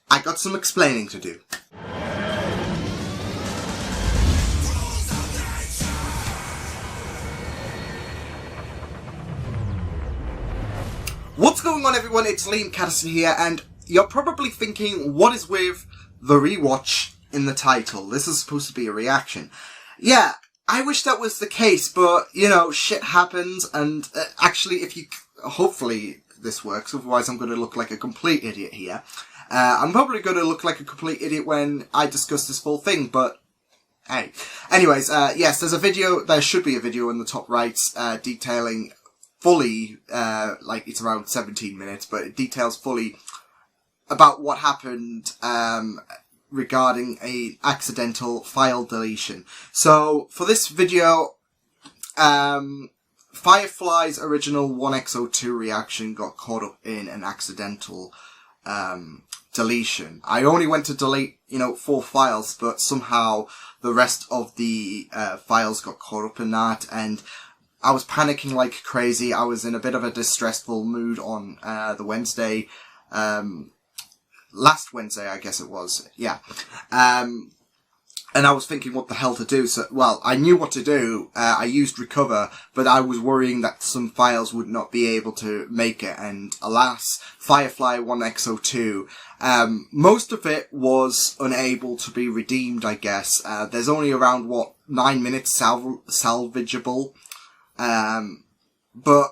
I got some explaining to do. What's going on, everyone? It's Liam Catterson here, and you're probably thinking, what is with the rewatch in the title? This is supposed to be a reaction. Yeah, I wish that was the case, but, you know, shit happens, and actually, hopefully this works, otherwise I'm going to look like a complete idiot here. I'm probably going to look like a complete idiot when I discuss this full thing, but hey. Anyways, yes, there should be a video in the top right, detailing fully, like it's around 17 minutes, but it details fully about what happened, regarding a accidental file deletion. So, for this video, Firefly's original 1x02 reaction got caught up in an accidental, deletion. I only went to delete, 4 files, but somehow the rest of the, files got caught up in that, and I was panicking like crazy. I was in a bit of a distressful mood on the Wednesday, last Wednesday, I guess it was, yeah. And I was thinking what the hell to do. So, well, I knew what to do. I used recover, but I was worrying that some files would not be able to make it. And alas, Firefly 1x02, most of it was unable to be redeemed, I guess. There's only around, 9 minutes salvageable. But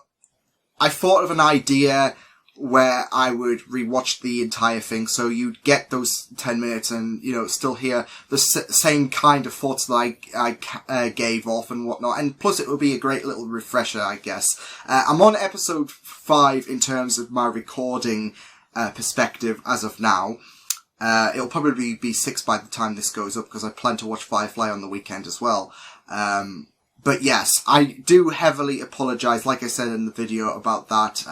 I thought of an idea where I would rewatch the entire thing, so you'd get those 10 minutes and, still hear the same kind of thoughts that I gave off and whatnot, and plus it would be a great little refresher, I guess. I'm on episode 5 in terms of my recording, perspective as of now. It'll probably be 6 by the time this goes up, because I plan to watch Firefly on the weekend as well. But yes, I do heavily apologise, like I said in the video, about that,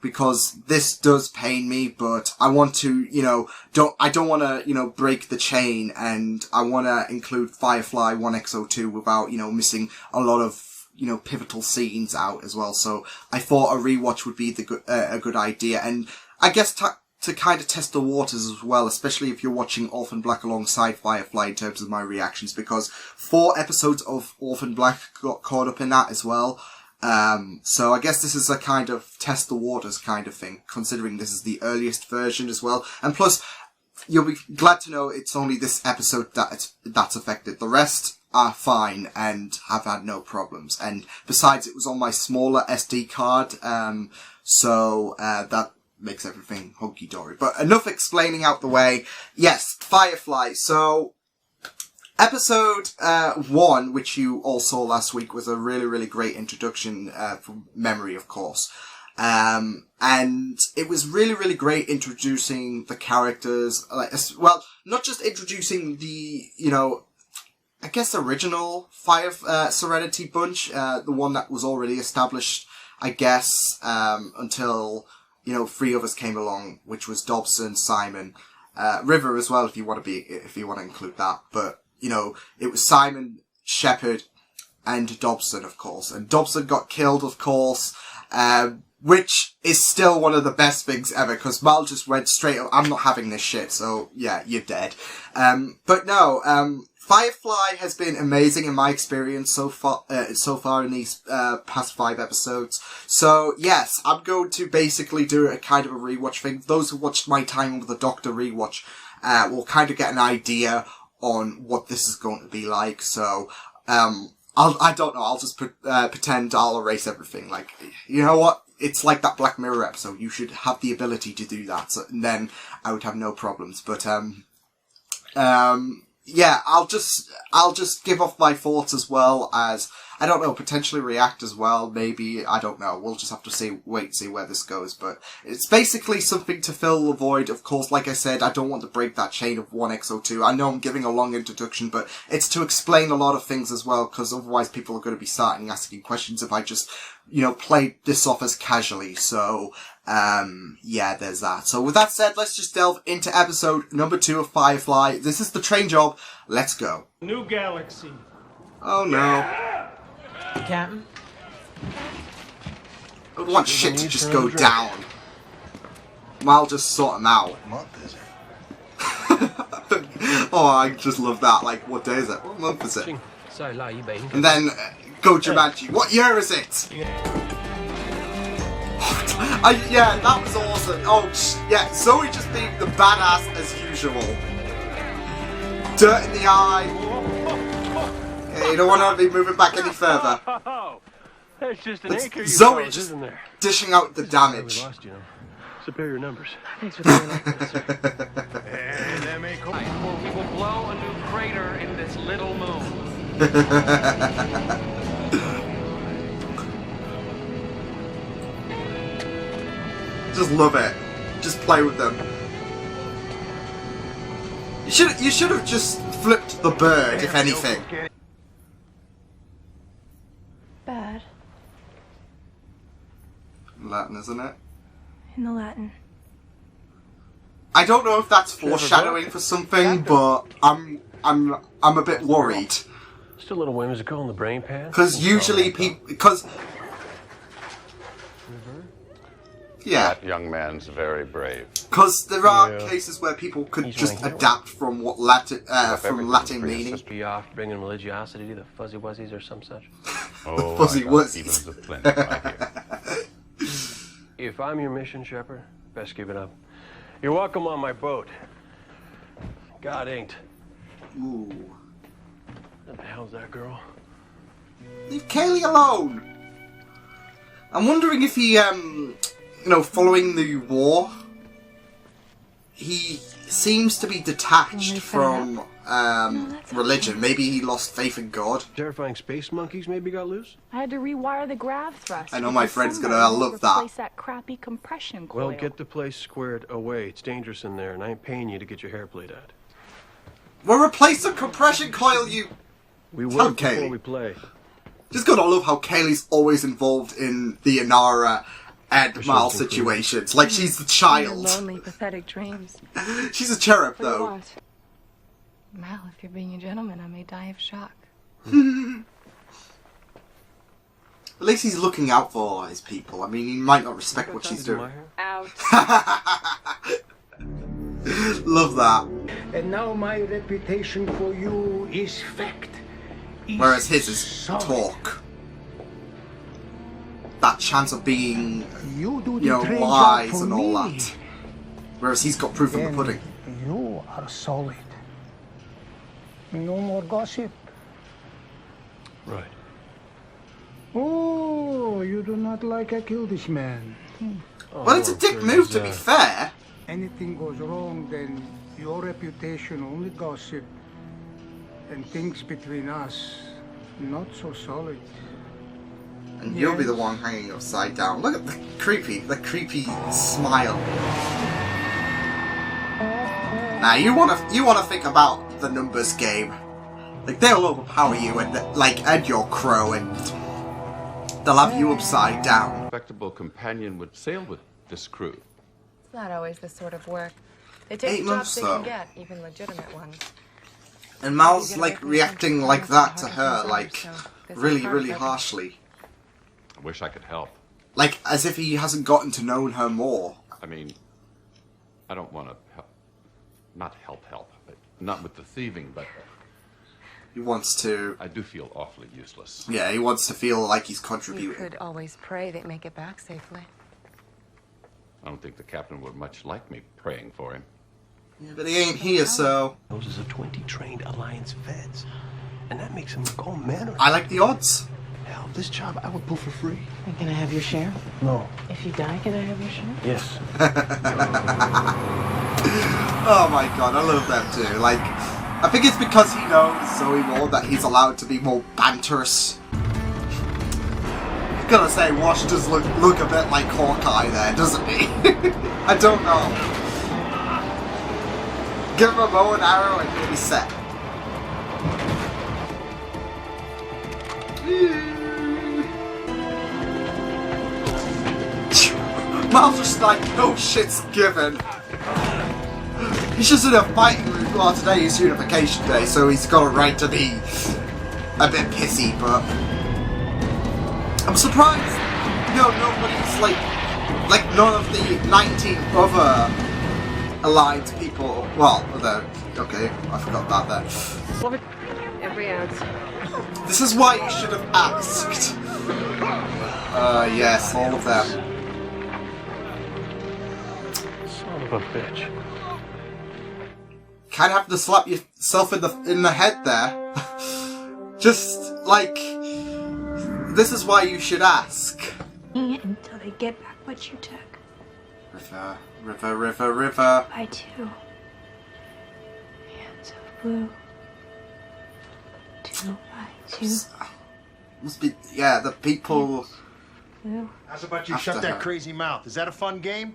because this does pain me, but I want to, I don't want to, break the chain, and I want to include Firefly 1x02 without, missing a lot of, pivotal scenes out as well. So I thought a rewatch would be a good idea, and I guess to kind of test the waters as well, especially if you're watching Orphan Black alongside Firefly in terms of my reactions, because 4 episodes of Orphan Black got caught up in that as well. So I guess this is a kind of test the waters kind of thing, considering this is the earliest version as well. And plus, you'll be glad to know it's only this episode that's affected. The rest are fine and have had no problems. And besides, it was on my smaller SD card, so that makes everything hunky-dory. But enough explaining out the way. Yes, Firefly. So, episode 1, which you all saw last week, was a really, really great introduction, from memory, of course. And it was really, really great introducing the characters, well, not just introducing the, I guess original Serenity bunch, the one that was already established, I guess, until 3 others came along, which was Dobson, Simon, River as well, if you want to include that. But, it was Simon, Shepard, and Dobson, of course. And Dobson got killed, of course, which is still one of the best things ever, because Mal just went straight up, I'm not having this shit, so yeah, you're dead. But no, Firefly has been amazing in my experience so far in these past 5 episodes. So yes, I'm going to basically do a kind of a rewatch thing. Those who watched my Time with the Doctor rewatch will kind of get an idea on what this is going to be like. So I don't know. I'll just pretend I'll erase everything. Like, you know what? It's like that Black Mirror episode. You should have the ability to do that, so, and then I would have no problems. But yeah, I'll just give off my thoughts as well as, I don't know, potentially react as well, maybe, I don't know, we'll just have to wait and see where this goes, but it's basically something to fill the void. Of course, like I said, I don't want to break that chain of 1x02, I know I'm giving a long introduction, but it's to explain a lot of things as well, because otherwise people are going to be starting asking questions if I just, play this off as casually, so, yeah, there's that. So with that said, let's just delve into episode number 2 of Firefly. This is the train job. Let's go. New galaxy. Oh no. Captain? I don't want shit to just go down. I'll just sort them out. What month is it? Oh, I just love that. Like, what day is it? What month is it? And And then go Jumanji. What year is it? Yeah, that was awesome. Oh, yeah, Zoe just being the badass as usual. Dirt in the eye. Okay, you don't want to be moving back any further. That's just an acre, Zoe just isn't there? dishing out the damage. We lost, you know. Superior numbers. Thanks for the record, sir. Or we will blow a new crater in this little moon. Just love it. Just play with them. You should have just flipped the bird, if anything. Bad. Latin, isn't it? In the Latin. I don't know if that's foreshadowing for something, but I'm a bit worried. Just a little whimsical in the brain pan. Because usually people, yeah, That young man's very brave. because there are Yeah. cases where people could He's just right. adapt from what Latin from Latin Everything meaning. Be off bringing religiosity to the fuzzy wuzzies or some such. Oh, Fuzzy I got wuzzies. Evens of plenty, I hear. If I'm your mission, Shepard, best give it up. You're welcome on my boat. God ain't. Ooh. What the hell's that girl? Leave Kaylee alone. I'm wondering if he, following the war, he seems to be detached from religion. Maybe he lost faith in God. Terrifying space monkeys maybe got loose? I had to rewire the grav thrust. I know my because friend's somebody gonna love that. replaced that crappy compression coil. Well, get the place squared away. It's dangerous in there, and I ain't paying you to get your hair played at. We'll replace the compression coil, you... We Tell work before Kaylee. we play. Just gotta love how Kaylee's always involved in the Inara and Mal something cool. situations. Like, she's the Your child. lonely, pathetic dreams. She's a cherub, For though. what? Mal, if you're being a gentleman, I may die of shock. At least he's looking out for all his people. I mean, he might not respect what she's doing. Out. Love that. And now my reputation for you is fact. Whereas his is solid. talk. That chance of being, You do the train lies job for and all me. that. Whereas he's got proof in the Then pudding. You are solid. No more gossip. Right. Oh, you do not like I kill this man. Well, it's a dick move, to be fair. Anything goes wrong, then your reputation only gossip. And things between us, not so solid. And you'll be the one hanging upside down. Look at the creepy smile. Now you wanna think about the numbers game. Like, they'll overpower you and your crow, and they'll have you upside down. A respectable companion would sail with this crew. It's not always this sort of work. They take 8 the jobs months, they though. can get, even legitimate ones. And Mal's like reacting like that to her, like really, really harshly. I wish I could help. Like, as if he hasn't gotten to know her more. I mean, I don't want to help. Not help. Not with the thieving, but He wants to, I do feel awfully useless. yeah, he wants to feel like he's You contributing. could always pray they'd make it back safely. I don't think the captain would much like me praying for him. Yeah, but he ain't here, so Those is a 20 trained Alliance vets. And that makes him look all manner. I like the odds. Hell, this job I would pull for free. And can I have your share? No. If you die, can I have your share? Yes. Oh my god, I love them too. Like, I think it's because he knows Zoe more that he's allowed to be more banterous. I'm gonna say Wash does look a bit like Hawkeye there, doesn't he? I don't know. Give him a bow and arrow and he'll be set. Miles just like, no shit's given. He's just in a fighting mood. Well, today is Unification Day, so he's got a right to be a bit pissy, but I'm surprised, nobody's like none of the 19 other aligned people. Well, okay, I forgot that there. Love it. Every ounce. This is why you should have asked. Yes, all of them. Son of a bitch. Kind of have to slap yourself in the head there. Just like, this is why you should ask. Until they get back what you took. River, river, river, river. By two. Hands of blue. 2 by 2. Must be, yeah, the people. Blue. How's about you After shut that her. crazy mouth? Is that a fun game?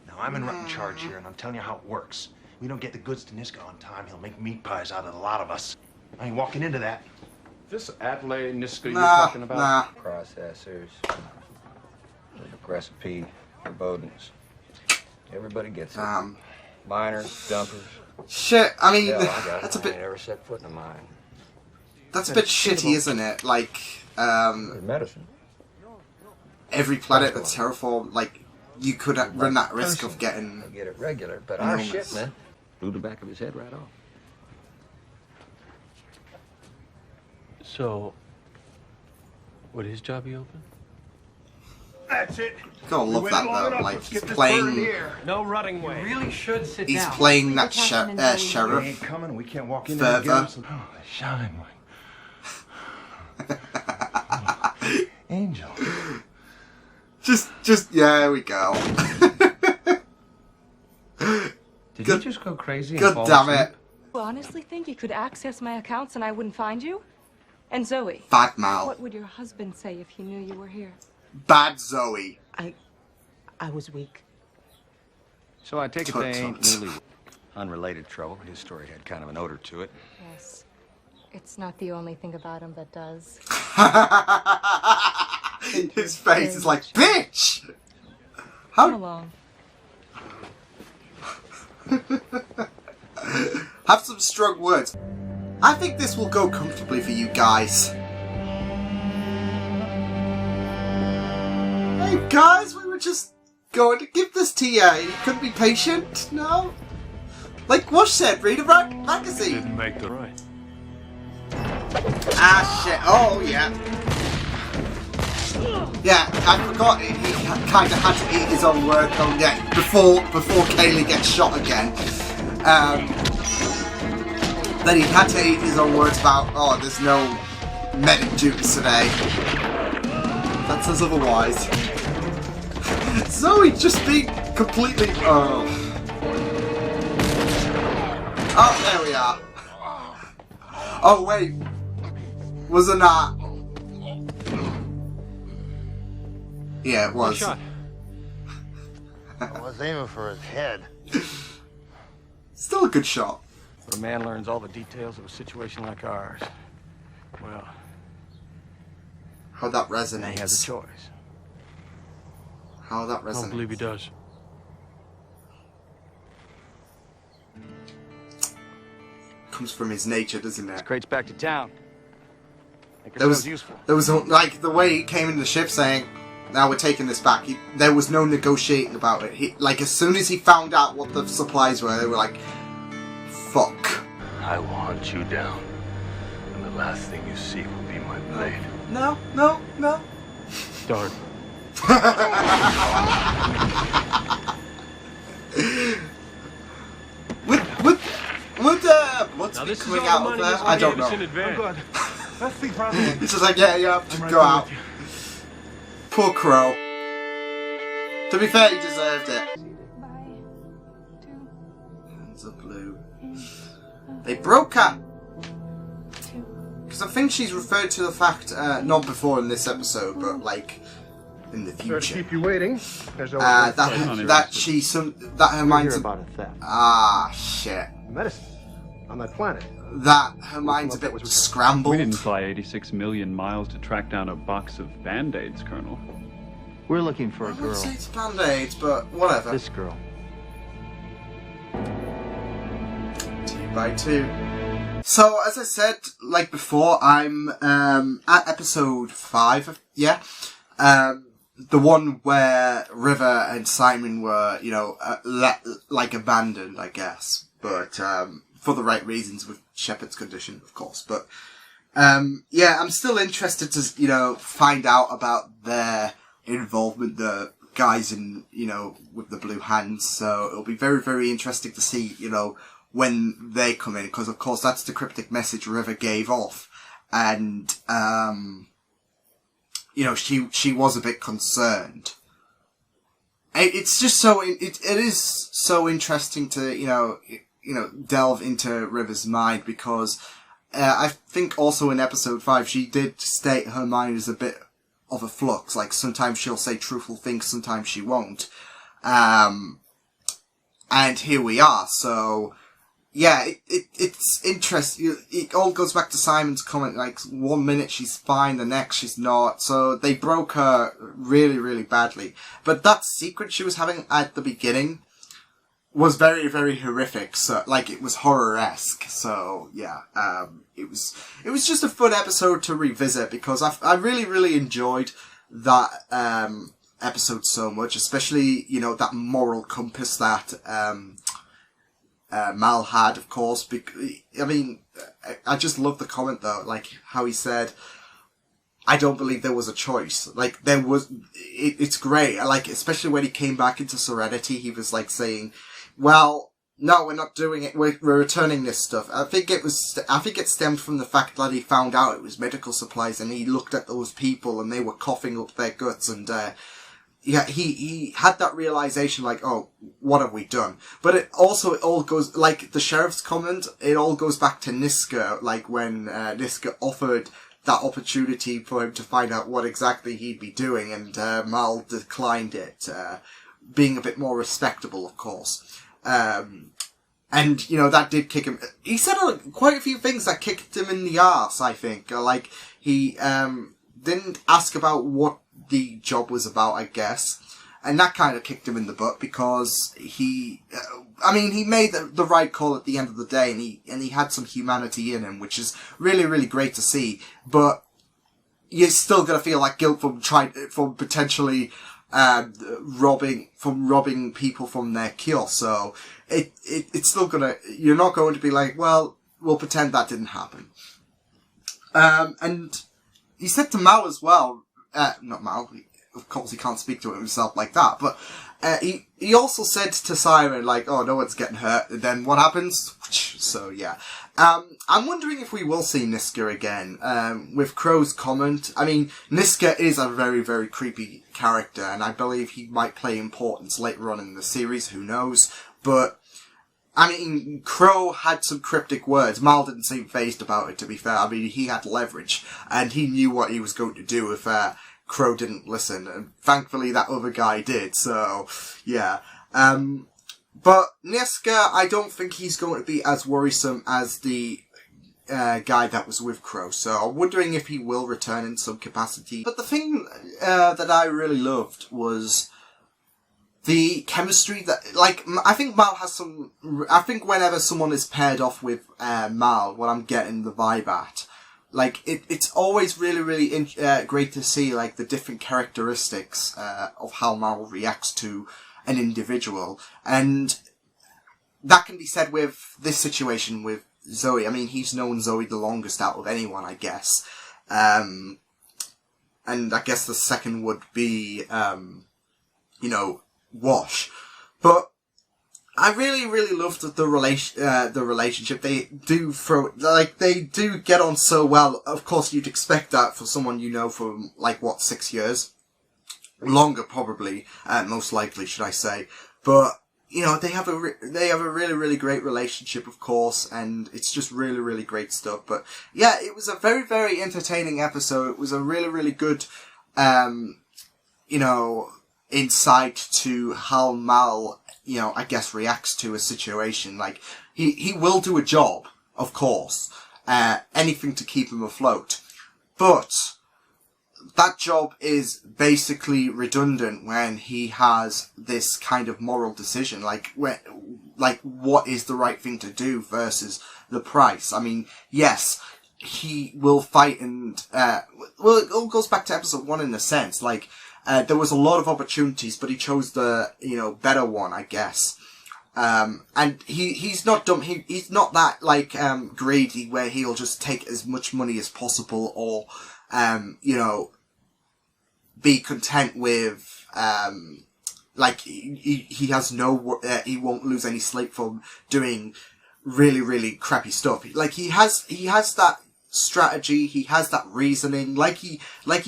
Now, I'm in charge here, and I'm telling you how it works. We don't get the goods to Niska on time, he'll make meat pies out of the lot of us. I ain't walking into that. This Adlai Niska you're Nah, talking about? nah. Processors, recipe, forebodings. Everybody gets it. Miners, dumpers. Shit, I mean, Hell, I got that's a mine. bit. Never set foot in a mine. That's a bit shitty, isn't it? Like, Good medicine. every planet that's terraformed, like, you could run that risk of getting. I get it regular, but an our illness. shipment blew the back of his head right off. So, would his job be open? That's it. Gotta love that though. Like, he's playing. No running way. Really should sit He's down. playing that Captain and They sheriff. ain't coming, we can't walk in there and get Further. him some... Oh, they shine like... Angel. Just, yeah, there we go. Did you just go crazy and God fall damn asleep? it. You honestly think you could access my accounts and I wouldn't find you? And Zoe, Bad Mal. what would your husband say if he knew you were here? Bad Zoe. I was weak. So I take it Tut, they ain't tut. really unrelated trouble. His story had kind of an odor to it. Yes. It's not the only thing about him that does. His face is like, bitch! Come along. Have some strong words. I think this will go comfortably for you guys. Hey guys, we were just going to give this to you. You couldn't be patient? No? Like Wash said, read a magazine. Didn't make the right. Ah shit, oh yeah. Yeah, I forgot he kind of had to eat his own word though, yeah, before Kaylee gets shot again. Then he had to eat his own words about, oh, there's no medic duties today. That says otherwise. Zoe just being completely, oh, there we are. Oh wait, wasn't that? Yeah, it was. Shot. I was aiming for his head. Still a good shot. When a man learns all the details of a situation like ours, well, How that he has a resonates. choice. How that I don't believe he resonates. does. Comes from his nature, doesn't it? Crate's back to town. Think There was useful. There was like the way he came into the ship saying, "Now we're taking this back." There was no negotiating about it. Like as soon as he found out what the supplies were, they were like, "Fuck." I will hunt you down, and the last thing you see will be my blade. No, no, no. Darn. Would what's be coming out of there? I don't know. That's the problem. It's just like, yeah, you have to go out. Poor Crow. To be fair, he deserved it. Hands are blue. They broke her. Because I think she's referred to the fact, not before in this episode, but like in the Sorry to future. keep you waiting. There's That her mind's about a theft. ah shit. Medicine on that planet. That her mind's a bit scrambled. We didn't fly 86 million miles to track down a box of Band-Aids, Colonel. We're looking for a I girl. would say it's Band-Aids, but whatever. This girl. 2x2. So, as I said, like before, I'm at episode 5, yeah. the one where River and Simon were, like abandoned, I guess. But, for the right reasons with Shepard's condition, of course. But, yeah, I'm still interested to, find out about their involvement, the guys in, with the blue hands. So it'll be very, very interesting to see, when they come in. Because, of course, that's the cryptic message River gave off. And, she was a bit concerned. It's just it is so interesting to, delve into River's mind, because, I think also in episode 5, she did state her mind is a bit of a flux. Like, sometimes she'll say truthful things, sometimes she won't. And here we are, so, yeah, it's interesting. It all goes back to Simon's comment, like, 1 minute she's fine, the next she's not. So they broke her really, really badly. But that sequence she was having at the beginning was very, very horrific. So, like, it was horror-esque. So, yeah, it was just a fun episode to revisit, because I really, really enjoyed that, episode so much, especially, that moral compass that, Mal had, of course. I just love the comment though, like how he said, I don't believe there was a choice. Like, there was, it's great. Like, especially when he came back into Serenity, he was like saying, well, no, we're not doing it, we're returning this stuff. I think it stemmed from the fact that he found out it was medical supplies, and he looked at those people and they were coughing up their guts, and, yeah, he had that realization, like, oh, what have we done? But it all goes, like, the sheriff's comment, it all goes back to Niska, like, when, Niska offered that opportunity for him to find out what exactly he'd be doing, and, Mal declined it, being a bit more respectable, of course. And, that did kick him. He said quite a few things that kicked him in the arse, I think. Like, he, didn't ask about what the job was about, I guess. And that kind of kicked him in the butt, because he made the right call at the end of the day, and he had some humanity in him, which is really, really great to see. But you're still gonna feel like guilt from potentially, robbing people from their kill. So it's still you're not going to be like, well, we'll pretend that didn't happen. And he said to Mal as well, not Mal, of course he can't speak to himself like that, but he also said to Siren, like, oh, no one's getting hurt, and then what happens? So, yeah. I'm wondering if we will see Niska again, with Crow's comment. I mean, Niska is a very, very creepy character, and I believe he might play importance later on in the series, who knows, but I mean, Crow had some cryptic words. Mal didn't seem fazed about it, to be fair. I mean, he had leverage, and he knew what he was going to do if Crow didn't listen, and thankfully that other guy did, so, yeah. But Niska, I don't think he's going to be as worrisome as the guy that was with Crow, so I'm wondering if he will return in some capacity. But the thing that I really loved was the chemistry that, like, I think Mal has some, I think whenever someone is paired off with Mal, what I'm getting the vibe at, like, it's always really, really great to see, like, the different characteristics of how Mal reacts to an individual. And that can be said with this situation with Zoe. I mean, he's known Zoe the longest out of anyone, I guess. And I guess the second would be, Wash. But I really, really loved the relationship. They do get on so well. Of course, you'd expect that for someone you know for, 6 years? Longer, probably, most likely, should I say. But, they have a really, really great relationship, of course, and it's just really, really great stuff. But, yeah, it was a very, very entertaining episode. It was a really, really good, insight to how Mal, I guess reacts to a situation. Like, he will do a job, of course, anything to keep him afloat. But that job is basically redundant when he has this kind of moral decision, like what is the right thing to do versus the price. I mean, yes, he will fight and, it all goes back to episode 1 in a sense, like, there was a lot of opportunities, but he chose the, you know, better one, I guess. And he's not dumb. He's not that, like, greedy where he'll just take as much money as possible or, you know, be content with, like, he has no, he won't lose any sleep from doing really, really crappy stuff. Like, he has that strategy, he has that reasoning, like he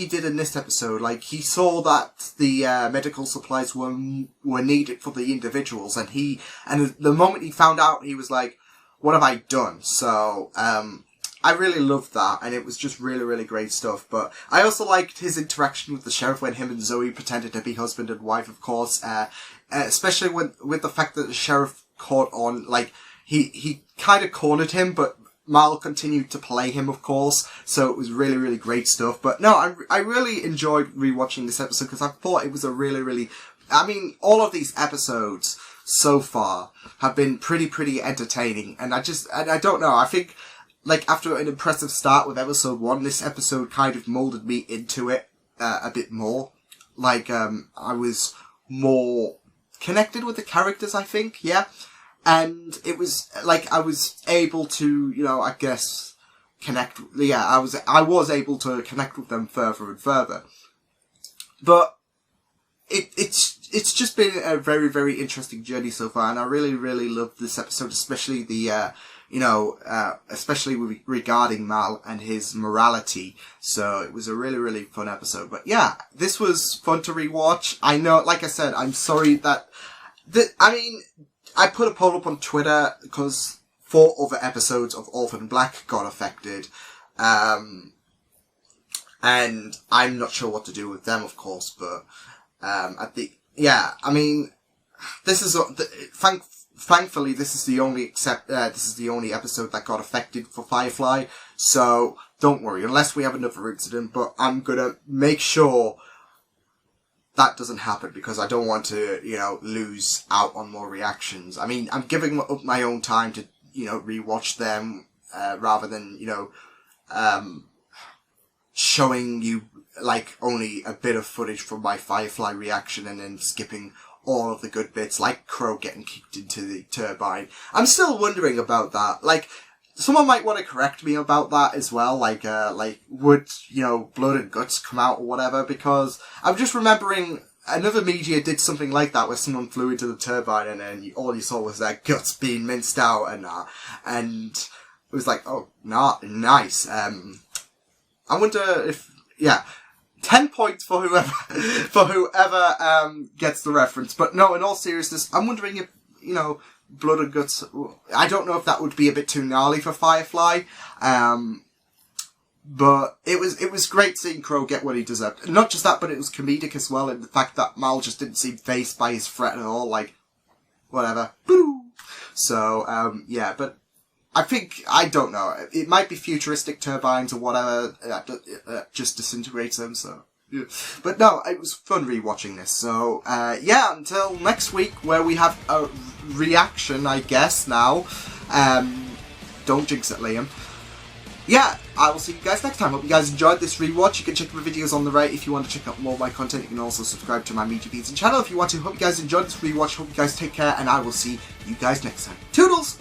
did in this episode. Like, he saw that the medical supplies were needed for the individuals, and the moment he found out, he was like, what have I done? So I really loved that, and it was just really, really great stuff. But I also liked his interaction with the sheriff when him and Zoe pretended to be husband and wife, of course, especially with the fact that the sheriff caught on, like, he kind of cornered him, but Mal continued to play him, of course, so it was really, really great stuff. But no, I really enjoyed rewatching this episode because I thought it was a really, really... I mean, all of these episodes so far have been pretty entertaining, and I don't know, I think, like, after an impressive start with episode 1, this episode kind of molded me into it a bit more. Like, I was more connected with the characters, I think, yeah. And it was, like, I was able to, you know, I guess, connect, yeah, I was able to connect with them further and further. But it's just been a very, very interesting journey so far, and I really, really loved this episode, especially the, you know, especially regarding Mal and his morality. So it was a really, really fun episode. But yeah, this was fun to rewatch. I know, like I said, I'm sorry that, I mean, I put a poll up on Twitter because 4 other episodes of Orphan Black got affected. And I'm not sure what to do with them, of course, but, yeah, I mean, this is, thankfully, this is the only episode that got affected for Firefly, so don't worry, unless we have another incident, but I'm gonna make sure that doesn't happen, because I don't want to, you know, lose out on more reactions. I mean, I'm giving up my own time to, you know, rewatch them, rather than, you know, showing you, like, only a bit of footage from my Firefly reaction and then skipping all of the good bits, like Crow getting kicked into the turbine. I'm still wondering about that. Like, someone might want to correct me about that as well, like, would, you know, blood and guts come out or whatever, because I'm just remembering another media did something like that where someone flew into the turbine and then all you saw was their guts being minced out and it was like, oh, nice. I wonder if, yeah, 10 points for whoever gets the reference. But no, in all seriousness, I'm wondering if, you know, blood and guts, I don't know if that would be a bit too gnarly for Firefly, but it was great seeing Crow get what he deserved. And not just that, but it was comedic as well, in the fact that Mal just didn't seem fazed by his threat at all, like, whatever. Boo! So, yeah, but I think, I don't know, it might be futuristic turbines or whatever, just disintegrates them, so... Yeah. But no, it was fun rewatching this. So, yeah, until next week, where we have a reaction, I guess, now. Don't jinx it, Liam. Yeah, I will see you guys next time. Hope you guys enjoyed this rewatch. You can check my videos on the right if you want to check out more of my content. You can also subscribe to my Media Beats channel if you want to. Hope you guys enjoyed this rewatch. Hope you guys take care, and I will see you guys next time. Toodles!